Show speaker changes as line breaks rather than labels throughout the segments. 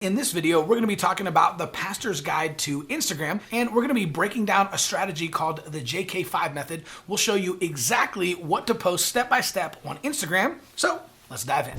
In this video, we're going to be talking about the pastor's guide to Instagram, and we're going to be breaking down a strategy called the JK5 method. We'll show you exactly what to post step by step on Instagram. So let's dive in.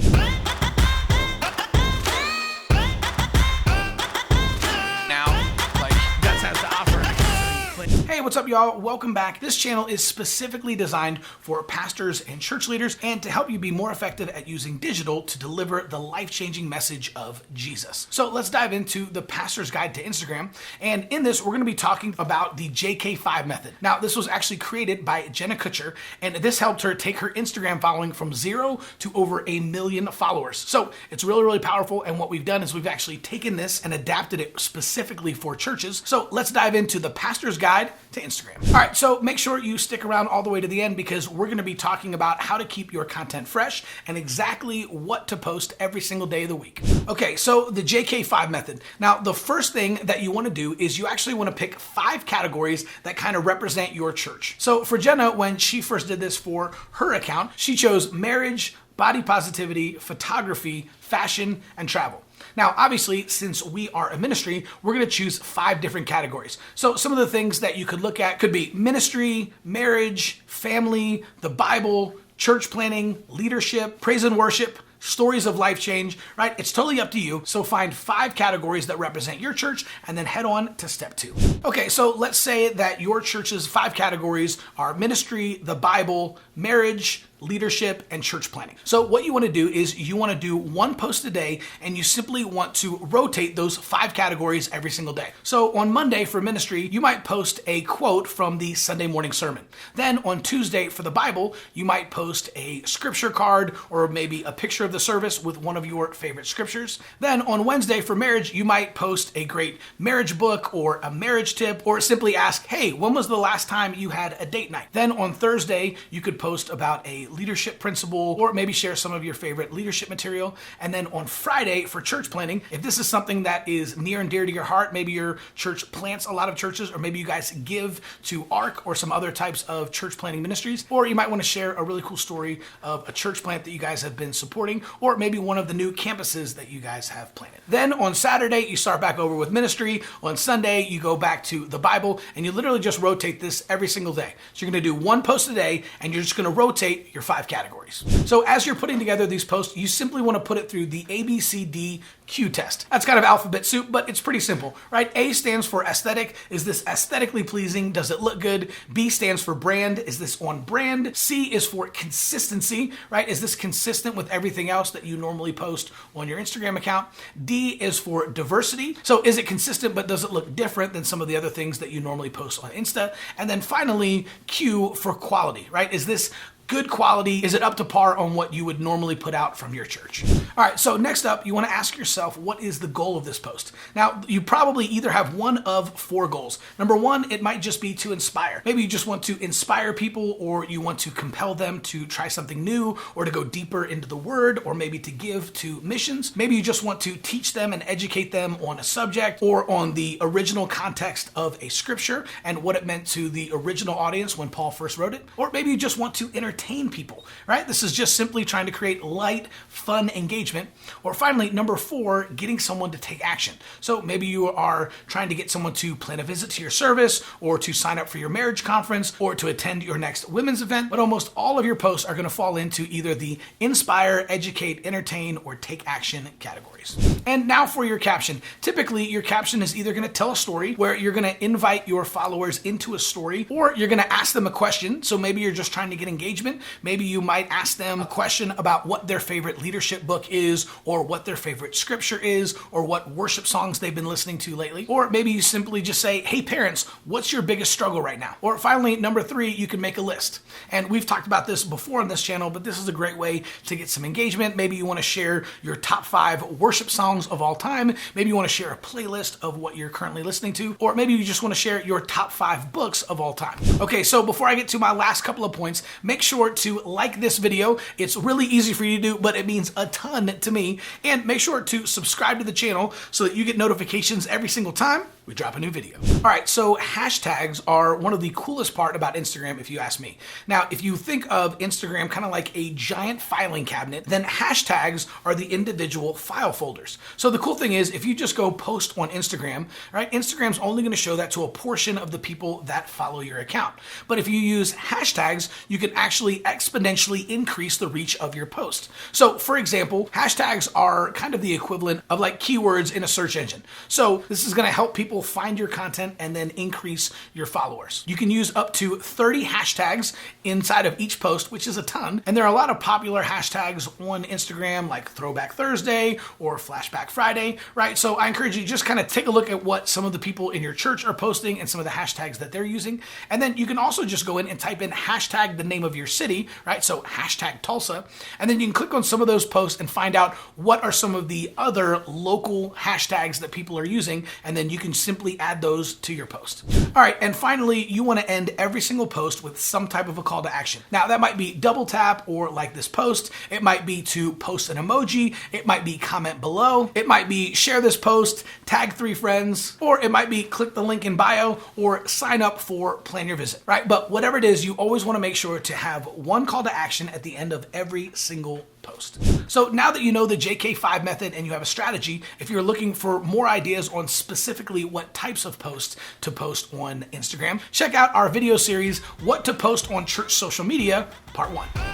Hey, what's up, y'all? Welcome back. This channel is specifically designed for pastors and church leaders and to help you be more effective at using digital to deliver the life-changing message of Jesus. So let's dive into the pastor's guide to Instagram. And in this, we're going to be talking about the JK5 method. Now, this was actually created by Jenna Kutcher, and this helped her take her Instagram following from 0 to over 1 million followers. So it's really, really powerful. And what we've done is we've actually taken this and adapted it specifically for churches. So let's dive into the pastor's guide to Instagram. All right, so make sure you stick around all the way to the end because we're going to be talking about how to keep your content fresh and exactly what to post every single day of the week. Okay, so the JK5 method. Now, the first thing that you want to do is you actually want to pick 5 categories that kind of represent your church. So for Jenna, when she first did this for her account, she chose marriage, body positivity, photography, fashion, and travel. Now, obviously, since we are a ministry, we're going to choose 5 different categories. So some of the things that you could look at could be ministry, marriage, family, the Bible, church planning, leadership, praise and worship, stories of life change, right? It's totally up to you. So find 5 categories that represent your church and then head on to step 2. Okay, so let's say that your church's 5 categories are ministry, the Bible, marriage, leadership, and church planning. So what you want to do is you want to do 1 post a day, and you simply want to rotate those 5 categories every single day. So on Monday for ministry, you might post a quote from the Sunday morning sermon. Then on Tuesday for the Bible, you might post a scripture card or maybe a picture of the service with one of your favorite scriptures. Then on Wednesday for marriage, you might post a great marriage book or a marriage tip, or simply ask, hey, when was the last time you had a date night? Then on Thursday, you could post about a leadership principle, or maybe share some of your favorite leadership material. And then on Friday for church planning, if this is something that is near and dear to your heart, maybe your church plants a lot of churches, or maybe you guys give to ARC or some other types of church planting ministries, or you might want to share a really cool story of a church plant that you guys have been supporting, or maybe one of the new campuses that you guys have planted. Then on Saturday, you start back over with ministry. On Sunday, you go back to the Bible, and you literally just rotate this every single day. So you're going to do 1 post a day, and you're just going to rotate your 5 categories. So as you're putting together these posts, you simply want to put it through the ABCDQ test. That's kind of alphabet soup, but it's pretty simple, right? A stands for aesthetic. Is this aesthetically pleasing? Does it look good? B stands for brand. Is this on brand? C is for consistency, right? Is this consistent with everything else that you normally post on your Instagram account? D is for diversity. So is it consistent, but does it look different than some of the other things that you normally post on Insta? And then finally, Q for quality, right? Is this good quality? Is it up to par on what you would normally put out from your church? All right, so next up, you want to ask yourself, what is the goal of this post? Now, you probably either have one of 4 goals. Number 1, it might just be to inspire. Maybe you just want to inspire people, or you want to compel them to try something new, or to go deeper into the word, or maybe to give to missions. Maybe you just want to teach them and educate them on a subject or on the original context of a scripture and what it meant to the original audience when Paul first wrote it. Or maybe you just want to entertain people, right? This is just simply trying to create light, fun engagement. Or finally, number 4, getting someone to take action. So maybe you are trying to get someone to plan a visit to your service, or to sign up for your marriage conference, or to attend your next women's event. But almost all of your posts are going to fall into either the inspire, educate, entertain, or take action categories. And now for your caption. Typically, your caption is either going to tell a story where you're going to invite your followers into a story, or you're going to ask them a question. So maybe you're just trying to get engagement. Maybe you might ask them a question about what their favorite leadership book is, or what their favorite scripture is, or what worship songs they've been listening to lately. Or maybe you simply just say, hey parents, what's your biggest struggle right now? Or finally, number 3, you can make a list. And we've talked about this before on this channel, but this is a great way to get some engagement. Maybe you want to share your top 5 worship songs of all time. Maybe you want to share a playlist of what you're currently listening to, or maybe you just want to share your top 5 books of all time. Okay, so before I get to my last couple of points, make sure sure to like this video. It's really easy for you to do, but it means a ton to me. And make sure to subscribe to the channel so that you get notifications every single time we drop a new video. All right, so hashtags are one of the coolest part about Instagram, if you ask me. Now, if you think of Instagram kind of like a giant filing cabinet, then hashtags are the individual file folders. So the cool thing is, if you just go post on Instagram, right, Instagram's only going to show that to a portion of the people that follow your account. But if you use hashtags, you can actually exponentially increase the reach of your post. So for example, hashtags are kind of the equivalent of like keywords in a search engine. So this is going to help people find your content and then increase your followers. You can use up to 30 hashtags inside of each post, which is a ton. And there are a lot of popular hashtags on Instagram like Throwback Thursday or Flashback Friday, right? So I encourage you to just kind of take a look at what some of the people in your church are posting and some of the hashtags that they're using. And then you can also just go in and type in hashtag the name of your city, right? So hashtag Tulsa. And then you can click on some of those posts and find out what are some of the other local hashtags that people are using. And then you can simply add those to your post. All right, and finally, you want to end every single post with some type of a call to action. Now, that might be double tap or like this post. It might be to post an emoji. It might be comment below. It might be share this post, tag 3 friends, or it might be click the link in bio or sign up for Plan Your Visit, right? But whatever it is, you always want to make sure to have one call to action at the end of every single post. So now that you know the JK5 method and you have a strategy, if you're looking for more ideas on specifically what types of posts to post on Instagram, check out our video series, What to Post on Church Social Media, Part 1.